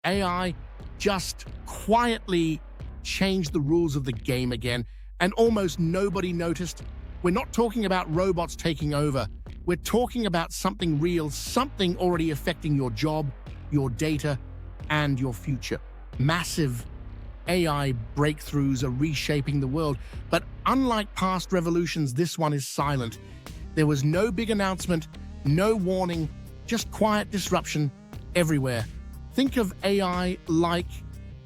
AI just quietly changed the rules of the game again, and almost nobody noticed. We're not talking about robots taking over. We're talking about something real, something already affecting your job, your data, and your future. Massive AI breakthroughs are reshaping the world, but unlike past revolutions, this one is silent. There was no big announcement, no warning, just quiet disruption everywhere. Think of AI like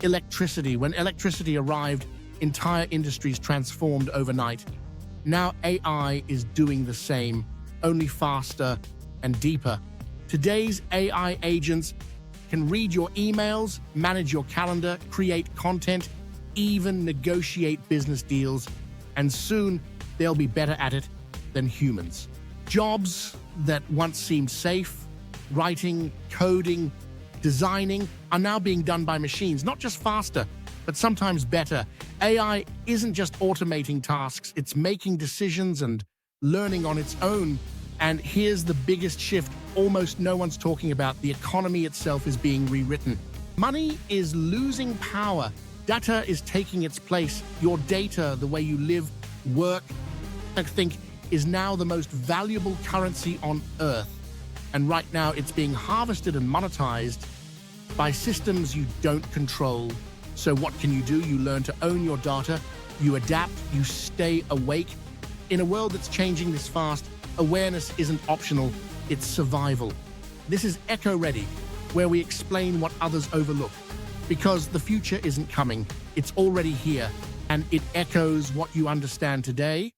electricity. When electricity arrived, entire industries transformed overnight. Now AI is doing the same, only faster and deeper. Today's AI agents can read your emails, manage your calendar, create content, even negotiate business deals, and soon they'll be better at it than humans. Jobs that once seemed safe, writing, coding, designing, are now being done by machines, not just faster, but sometimes better. AI isn't just automating tasks, it's making decisions and learning on its own. And here's the biggest shift almost no one's talking about. The economy itself is being rewritten. Money is losing power. Data is taking its place. Your data, the way you live, work, I think, is now the most valuable currency on Earth. And right now it's being harvested and monetized by systems you don't control. So what can you do? You learn to own your data, you adapt, you stay awake. In a world that's changing this fast, awareness isn't optional, it's survival. This is EchoReady, where we explain what others overlook. Because the future isn't coming, it's already here, and it echoes what you understand today